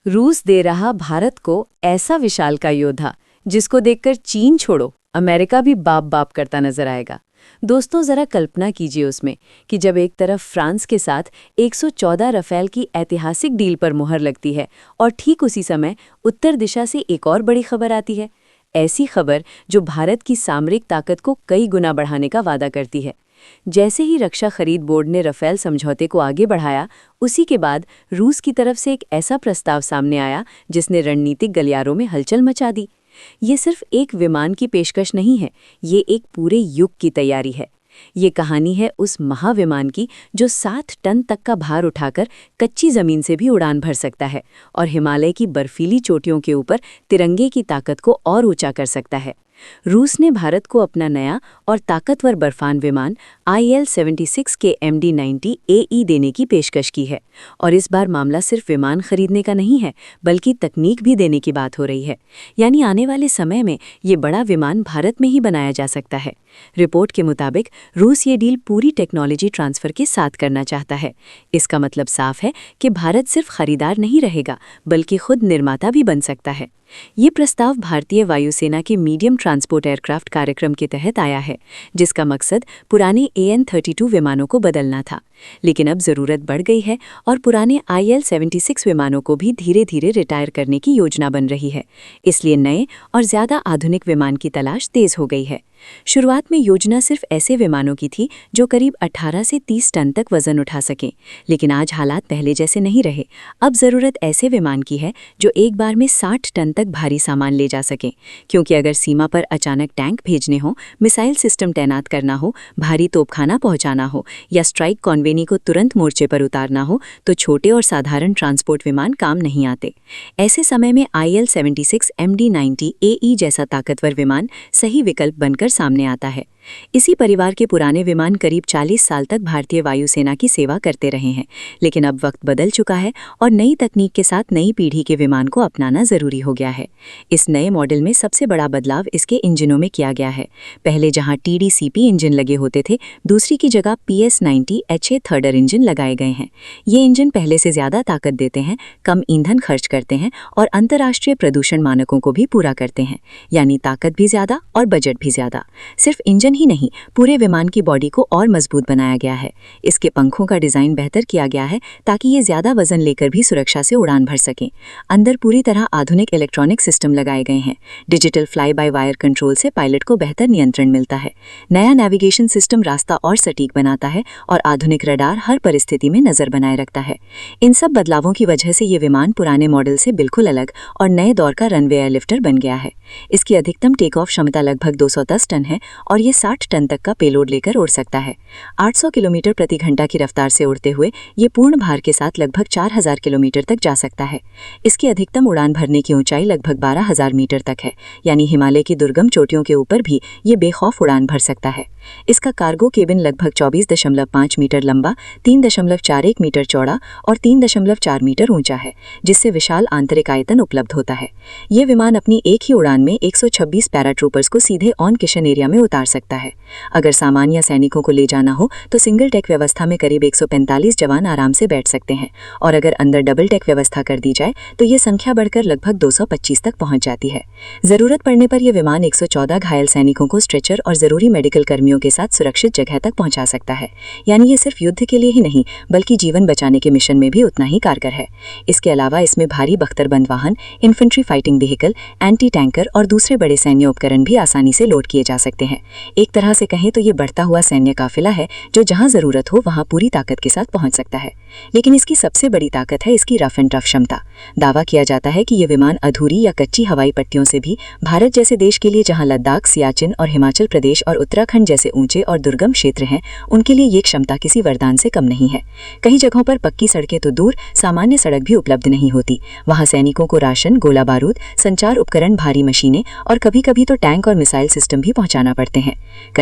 रूस दे रहा भारत को ऐसा विशालकाय योद्धा जिसको देखकर चीन छोड़ो अमेरिका भी बाप बाप करता नजर आएगा। दोस्तों, जरा कल्पना कीजिए उसमें कि जब एक तरफ फ्रांस के साथ 114 रफेल की ऐतिहासिक डील पर मुहर लगती है और ठीक उसी समय उत्तर दिशा से एक और बड़ी खबर आती है। ऐसी खबर जो भारत की सामरिक ताकत को कई गुना बढ़ाने का वादा करती है। जैसे ही रक्षा खरीद बोर्ड ने रफेल समझौते को आगे बढ़ाया, उसी के बाद रूस की तरफ से एक ऐसा प्रस्ताव सामने आया जिसने रणनीतिक गलियारों में हलचल मचा दी। ये सिर्फ एक विमान की पेशकश नहीं है, ये एक पूरे युग की तैयारी है। ये कहानी है उस महाविमान की जो 60 टन तक का भार उठाकर कच्ची जमीन से भी उड़ान भर सकता है और हिमालय की बर्फीली चोटियों के ऊपर तिरंगे की ताकत को और ऊंचा कर सकता है। रूस ने भारत को अपना नया और ताकतवर बर्फान विमान IL-76 के MD-90 AE देने की पेशकश की है। और इस बार मामला सिर्फ विमान खरीदने का नहीं है, बल्कि तकनीक भी देने की बात हो रही है। यानी आने वाले समय में ये बड़ा विमान भारत में ही बनाया जा सकता है। रिपोर्ट के मुताबिक रूस ये डील पूरी टेक्नोलॉजी ट्रांसफर के साथ करना चाहता है। इसका मतलब साफ है कि भारत सिर्फ खरीदार नहीं रहेगा, बल्कि खुद निर्माता भी बन सकता है। ये प्रस्ताव भारतीय वायुसेना के मीडियम ट्रांसपोर्ट एयरक्राफ्ट कार्यक्रम के तहत आया है, जिसका मकसद पुराने AN-32 विमानों को बदलना था। लेकिन अब ज़रूरत बढ़ गई है और पुराने IL-76 विमानों को भी धीरे धीरे रिटायर करने की योजना बन रही है। इसलिए नए और ज़्यादा आधुनिक विमान की तलाश तेज़ हो गई है। शुरुआत में योजना सिर्फ ऐसे विमानों की थी जो करीब 18 से 30 टन तक वजन उठा सकें, लेकिन आज हालात पहले जैसे नहीं रहे। अब ज़रूरत ऐसे विमान की है जो एक बार में 60 टन तक भारी सामान ले जा सकें, क्योंकि अगर सीमा पर अचानक टैंक भेजने हो, मिसाइल सिस्टम तैनात करना हो, भारी तोपखाना पहुंचाना हो या स्ट्राइक कॉन्वेनी को तुरंत मोर्चे पर उतारना हो, तो छोटे और साधारण ट्रांसपोर्ट विमान काम नहीं आते। ऐसे समय में IL-76 MD-90 AE जैसा ताकतवर विमान सही विकल्प बनकर सामने आता है। इसी परिवार के पुराने विमान करीब 40 साल तक भारतीय वायुसेना की सेवा करते रहे हैं, लेकिन अब वक्त बदल चुका है और नई तकनीक के साथ नई पीढ़ी के विमान को अपनाना जरूरी हो गया है। इस नए मॉडल में सबसे बड़ा बदलाव इसके इंजनों में किया गया है। पहले जहां TDCP इंजन लगे होते थे, दूसरी की जगह PS-90 HA थर्डर इंजन लगाए गए हैं। ये इंजन पहले से ज्यादा ताकत देते हैं, कम ईंधन खर्च करते हैं और अंतर्राष्ट्रीय प्रदूषण मानकों को भी पूरा करते हैं। यानी ताकत भी ज्यादा और बजट भी ज्यादा। सिर्फ इंजन ही नहीं, पूरे विमान की बॉडी को और मजबूत बनाया गया है। इसके पंखों का डिजाइन बेहतर किया गया है ताकि ये ज्यादा वजन लेकर भी सुरक्षा से उड़ान भर सकें। अंदर पूरी तरह आधुनिक इलेक्ट्रॉनिक सिस्टम लगाए गए हैं। Digital fly by wire control से पायलट को बेहतर नियंत्रण मिलता है। नया नेविगेशन सिस्टम रास्ता और सटीक बनाता है और आधुनिक रडार हर परिस्थिति में नजर बनाए रखता है। इन सब बदलावों की वजह से ये विमान पुराने मॉडल से बिल्कुल अलग और नए दौर का रनवे एयरलिफ्टर बन गया है। इसकी अधिकतम टेक ऑफ क्षमता लगभग 210 टन है और ये 60 टन तक का पेलोड लेकर उड़ सकता है। 800 किलोमीटर प्रति घंटा की रफ्तार से उड़ते हुए ये पूर्ण भार के साथ लगभग 4000 किलोमीटर तक जा सकता है। इसकी अधिकतम उड़ान भरने की ऊंचाई लगभग 12000 मीटर तक है, यानी हिमालय की दुर्गम चोटियों के ऊपर भी ये बेखौफ उड़ान भर सकता है। इसका कार्गो केबिन लगभग 24.5 मीटर लंबा, 3.41 मीटर चौड़ा और 3.4 मीटर ऊंचा है, जिससे विशाल आंतरिक आयतन उपलब्ध होता है। ये विमान अपनी एक ही उड़ान में 126 पैराट्रूपर्स को सीधे ऑन किशन एरिया में उतार सकता है। अगर सामान या सैनिकों को ले जाना हो तो सिंगल टेक व्यवस्था में करीब 145 जवान आराम से बैठ सकते हैं, और अगर अंदर डबल टेक व्यवस्था कर दी जाए तो ये संख्या बढ़कर लगभग 225 तक पहुंच जाती है। जरूरत पड़ने पर यह विमान 114 घायल सैनिकों को स्ट्रेचर और जरूरी मेडिकल कर्मियों के साथ सुरक्षित जगह तक पहुंचा सकता है। यानी ये सिर्फ युद्ध के लिए ही नहीं, बल्कि जीवन बचाने के मिशन में भी उतना ही कारगर है। इसके अलावा इसमें भारी बख्तरबंद वाहन, infantry fighting vehicle, anti tanker और दूसरे बड़े सैन्य उपकरण भी आसानी से लोड किए जा सकते हैं। एक तरह से कहें तो ये बढ़ता हुआ सैन्य काफिला है जो जहां जरूरत हो वहां पूरी ताकत के साथ पहुंच सकता है। लेकिन इसकी सबसे बड़ी ताकत है इसकी रफ एंड टफ क्षमता। दावा किया जाता है कि ये विमान अधूरी या कच्ची हवाई पट्टियों से भी भारत जैसे देश के लिए, जहां लद्दाख, सियाचिन और हिमाचल प्रदेश और उत्तराखंड जैसे ऊंचे और दुर्गम क्षेत्र हैं, उनके लिए ये क्षमता किसी वरदान से कम नहीं है। कई जगहों पर पक्की सड़कें तो दूर, सामान्य सड़क भी उपलब्ध नहीं होती। वहां सैनिकों को राशन, गोला बारूद, संचार उपकरण, भारी मशीनें और कभी कभी तो टैंक और मिसाइल सिस्टम भी पहुंचाना पड़ते हैं।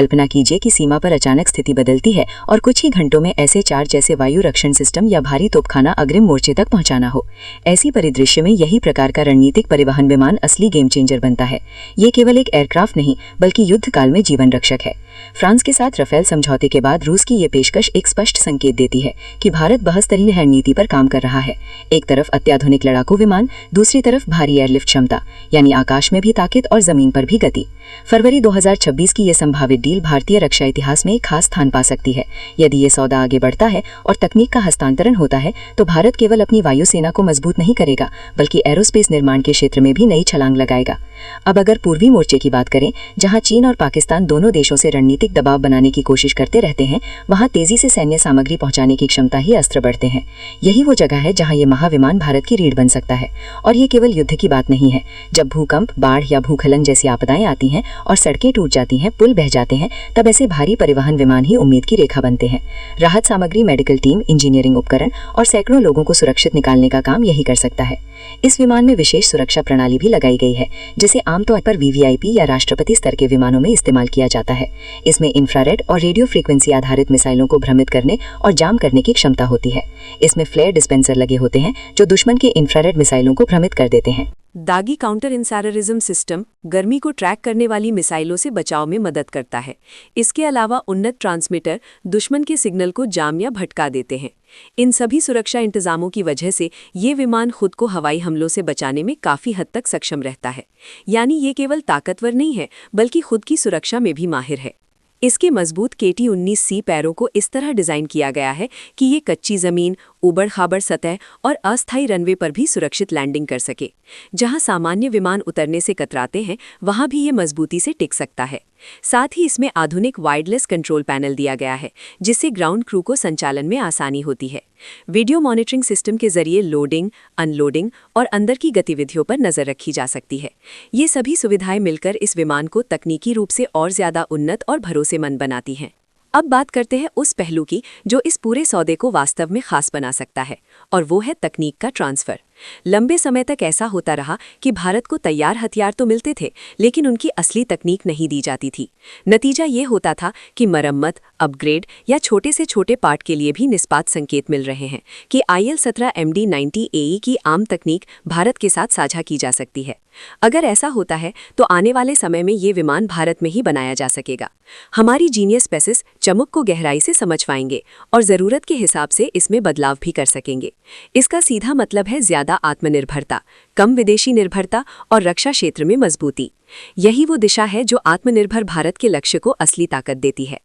कल्पना कीजिए कि सीमा पर अचानक स्थिति बदलती है और कुछ ही घंटों में ऐसे 4 जैसे वायु रक्षण सिस्टम या भारी तोपखाना अग्रिम मोर्चे तक पहुंचाना हो। ऐसी परिदृश्य में यही प्रकार का रणनीतिक परिवहन विमान असली गेम चेंजर बनता है। ये केवल एक एयरक्राफ्ट नहीं बल्कि युद्ध काल में जीवन रक्षक है। फ्रांस के साथ राफेल समझौते के बाद रूस की ये पेशकश एक स्पष्ट संकेत देती है कि भारत बहुस्तरीय रणनीति पर काम कर रहा है। एक तरफ अत्याधुनिक लड़ाकू विमान, दूसरी तरफ भारी एयरलिफ्ट क्षमता, यानी आकाश में भी ताकत और जमीन पर भी गति। फरवरी 2026 की यह संभावित डील भारतीय रक्षा इतिहास में एक खास स्थान पा सकती है। यदि ये सौदा आगे बढ़ता है और तकनीक का हस्तांतरण होता है तो भारत केवल अपनी वायुसेना को मजबूत नहीं करेगा बल्कि एरोस्पेस निर्माण के क्षेत्र में भी नई छलांग लगाएगा। अब अगर पूर्वी मोर्चे की बात करें, जहां चीन और पाकिस्तान दोनों देशों से रणनीतिक दबाव बनाने की कोशिश करते रहते हैं, वहां तेजी से सैन्य सामग्री पहुंचाने की क्षमता ही अस्त्र बढ़ते हैं। यही वो जगह है जहां ये महाविमान भारत की रीढ़ बन सकता है। और ये केवल युद्ध की बात नहीं है। जब भूकंप, बाढ़ या भूस्खलन जैसी आपदाएं आती हैं और सड़कें टूट जाती हैं, पुल बह जाते हैं, तब ऐसे भारी परिवहन विमान ही उम्मीद की रेखा बनते हैं। राहत सामग्री, मेडिकल टीम, इंजीनियरिंग उपकरण और सैकड़ों लोगों को सुरक्षित निकालने का काम यही कर सकता है। इस विमान में विशेष सुरक्षा प्रणाली भी लगाई गई है, जिसे आमतौर पर वीवीआईपी या राष्ट्रपति स्तर के विमानों में इस्तेमाल किया जाता है। इसमें इंफ्रारेड और रेडियो फ्रीक्वेंसी आधारित मिसाइलों को भ्रमित करने और जाम करने की क्षमता होती है। इसमें फ्लेयर डिस्पेंसर लगे होते हैं जो दुश्मन के इंफ्रारेड मिसाइलों को भ्रमित कर देते हैं। दागी काउंटर इंसाररिज्म सिस्टम गर्मी को ट्रैक करने वाली मिसाइलों से बचाव में मदद करता है। इसके अलावा उन्नत ट्रांसमीटर दुश्मन के सिग्नल को जाम या भटका देते हैं। इन सभी सुरक्षा इंतजामों की वजह से ये विमान खुद को हवाई हमलों से बचाने में काफी हद तक सक्षम रहता है। यानी ये केवल ताकतवर नहीं है बल्कि खुद की सुरक्षा में भी माहिर है। इसके मजबूत KT-19C पैरों को इस तरह डिजाइन किया गया है कि ये कच्ची जमीन, उबड़-खाबड़ सतह और अस्थायी रनवे पर भी सुरक्षित लैंडिंग कर सके। जहां सामान्य विमान उतरने से कतराते हैं, वहां भी ये मजबूती से टिक सकता है। साथ ही इसमें आधुनिक वायरलेस कंट्रोल पैनल दिया गया है, जिससे ग्राउंड क्रू को संचालन में आसानी होती है। वीडियो मॉनिटरिंग सिस्टम के जरिए लोडिंग, अनलोडिंग और अंदर की गतिविधियों पर नजर रखी जा सकती है। ये सभी सुविधाएं मिलकर इस विमान को तकनीकी रूप से और ज्यादा उन्नत और भरोसेमंद बनाती हैं। अब बात करते हैं उस पहलू की जो इस पूरे सौदे को वास्तव में खास बना सकता है, और वो है तकनीक का ट्रांसफर। लंबे समय तक ऐसा होता रहा कि भारत को तैयार हथियार तो मिलते थे, लेकिन उनकी असली तकनीक नहीं दी जाती थी। नतीजा ये होता था कि मरम्मत, अपग्रेड या छोटे से छोटे पार्ट के लिए भी निष्पात संकेत मिल रहे हैं कि IL-17 MD-90AE की आम तकनीक भारत के साथ साझा की जा सकती है। अगर ऐसा होता है तो आने वाले समय में ये विमान भारत में ही बनाया जा सकेगा। हमारी जीनियस स्पेसिस चमक को गहराई से समझ पाएंगे और ज़रूरत के हिसाब से इसमें बदलाव भी कर सकेंगे। इसका सीधा मतलब है ज़्यादा आत्मनिर्भरता, कम विदेशी निर्भरता और रक्षा क्षेत्र में मजबूती। यही वो दिशा है जो आत्मनिर्भर भारत के लक्ष्य को असली ताकत देती है।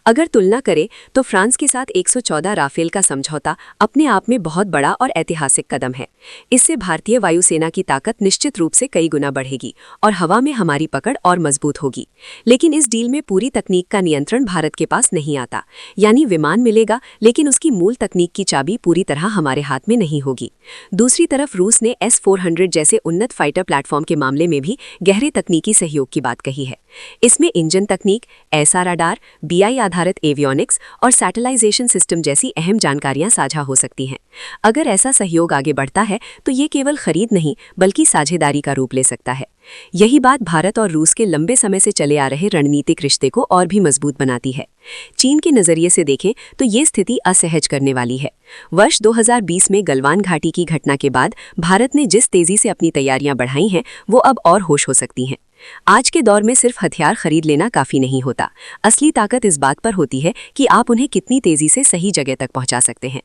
अगर तुलना करें तो फ्रांस के साथ 114 राफेल का समझौता अपने आप में बहुत बड़ा और ऐतिहासिक कदम है। इससे भारतीय वायुसेना की ताकत निश्चित रूप से कई गुना बढ़ेगी और हवा में हमारी पकड़ और मजबूत होगी। लेकिन इस डील में पूरी तकनीक का नियंत्रण भारत के पास नहीं आता। यानी विमान मिलेगा, लेकिन उसकी मूल तकनीक की चाबी पूरी तरह हमारे हाथ में नहीं होगी। दूसरी तरफ रूस ने S-400 जैसे उन्नत फाइटर प्लेटफॉर्म के मामले में भी गहरे तकनीकी सहयोग की बात कही है। इसमें इंजन तकनीक, ऐसा रडार, BI आधारित एवियोनिक्स और सैटेलाइजेशन सिस्टम जैसी अहम जानकारियां साझा हो सकती हैं। अगर ऐसा सहयोग आगे बढ़ता है तो ये केवल खरीद नहीं बल्कि साझेदारी का रूप ले सकता है। यही बात भारत और रूस के लंबे समय से चले आ रहे रणनीतिक रिश्ते को और भी मजबूत बनाती है। चीन के नजरिए से देखें तो ये स्थिति असहज करने वाली है। वर्ष 2020 में गलवान घाटी की घटना के बाद भारत ने जिस तेजी से अपनी तैयारियां बढ़ाई हैं, वो अब और होश हो सकती हैं। आज के दौर में सिर्फ हथियार खरीद लेना काफी नहीं होता। असली ताकत इस बात पर होती है कि आप उन्हें कितनी तेजी से सही जगह तक पहुंचा सकते हैं।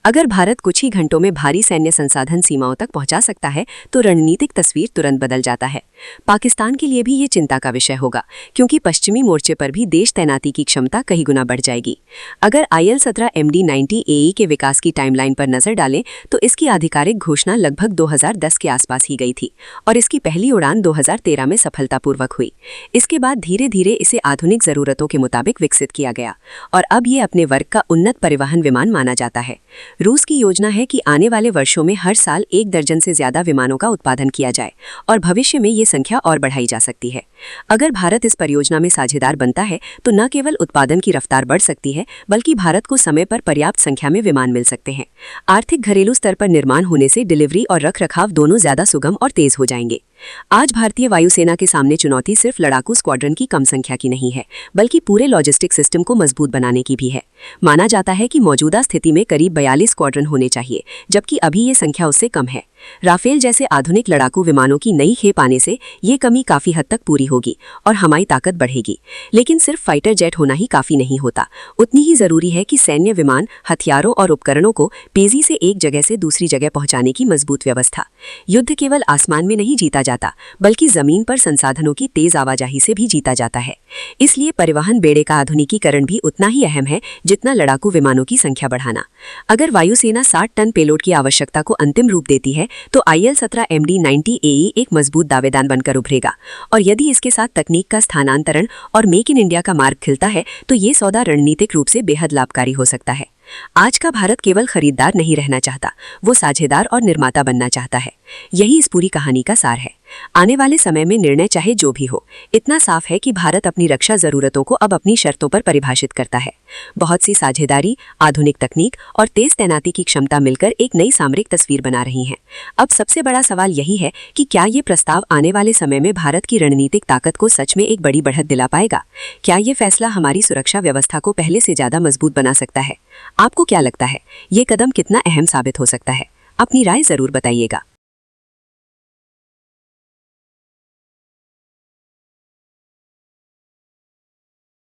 अगर भारत कुछ ही घंटों में भारी सैन्य संसाधन सीमाओं तक पहुंचा सकता है तो रणनीतिक तस्वीर तुरंत बदल जाता है। पाकिस्तान के लिए भी ये चिंता का विषय होगा, क्योंकि पश्चिमी मोर्चे पर भी देश तैनाती की क्षमता कई गुना बढ़ जाएगी। अगर IL-17 MD-90AE के विकास की टाइमलाइन पर नजर डालें तो इसकी आधिकारिक घोषणा लगभग 2010 के आसपास ही गई थी और इसकी पहली उड़ान 2013 में सफलतापूर्वक हुई। इसके बाद धीरे धीरे इसे आधुनिक जरूरतों के मुताबिक विकसित किया गया और अब ये अपने वर्ग का उन्नत परिवहन विमान माना जाता है। रूस की योजना है कि आने वाले वर्षों में हर साल 1 दर्जन से ज्यादा विमानों का उत्पादन किया जाए और भविष्य में ये संख्या और बढ़ाई जा सकती है। अगर भारत इस परियोजना में साझेदार बनता है तो न केवल उत्पादन की रफ्तार बढ़ सकती है, बल्कि भारत को समय पर पर्याप्त संख्या में विमान मिल सकते हैं। आर्थिक घरेलू स्तर पर निर्माण होने से डिलीवरी और रखरखाव दोनों ज्यादा सुगम और तेज हो जाएंगे। आज भारतीय वायुसेना के सामने चुनौती सिर्फ लड़ाकू स्क्वाड्रन की कम संख्या की नहीं है, बल्कि पूरे लॉजिस्टिक सिस्टम को मजबूत बनाने की भी है। माना जाता है कि मौजूदा स्थिति में करीब 42 स्क्वाड्रन होने चाहिए, जबकि अभी ये संख्या उससे कम है। राफेल जैसे आधुनिक लड़ाकू विमानों की नई खेप आने से ये कमी काफी हद तक पूरी होगी और हमारी ताकत बढ़ेगी। लेकिन सिर्फ फाइटर जेट होना ही काफी नहीं होता, उतनी ही जरूरी है कि सैन्य विमान, हथियारों और उपकरणों को तेजी से एक जगह से दूसरी जगह पहुंचाने की मजबूत व्यवस्था। युद्ध केवल आसमान में नहीं जीता जाता, बल्कि जमीन पर संसाधनों की तेज आवाजाही से भी जीता जाता है। इसलिए परिवहन बेड़े का आधुनिकीकरण भी उतना ही अहम है जितना लड़ाकू विमानों की संख्या बढ़ाना। अगर वायुसेना 60 टन पेलोड की आवश्यकता को अंतिम रूप देती है तो IL-17 MD-90AE एक मजबूत दावेदार बनकर उभरेगा। और यदि इसके साथ तकनीक का स्थानांतरण और मेक इन इंडिया का मार्ग खिलता है तो ये सौदा रणनीतिक रूप से बेहद लाभकारी हो सकता है। आज का भारत केवल खरीदार नहीं रहना चाहता, वो साझेदार और निर्माता बनना चाहता है। यही इस पूरी कहानी का सार है। आने वाले समय में निर्णय चाहे जो भी हो, इतना साफ है कि भारत अपनी रक्षा जरूरतों को अब अपनी शर्तों पर परिभाषित करता है। बहुत सी साझेदारी, आधुनिक तकनीक और तेज तैनाती की क्षमता मिलकर एक नई सामरिक तस्वीर बना रही हैं। अब सबसे बड़ा सवाल यही है कि क्या ये प्रस्ताव आने वाले समय में भारत की रणनीतिक ताकत को सच में एक बड़ी बढ़त दिला पाएगा? क्या ये फैसला हमारी सुरक्षा व्यवस्था को पहले से ज्यादा मजबूत बना सकता है? आपको क्या लगता है, ये कदम कितना अहम साबित हो सकता है? अपनी राय जरूर बताइएगा।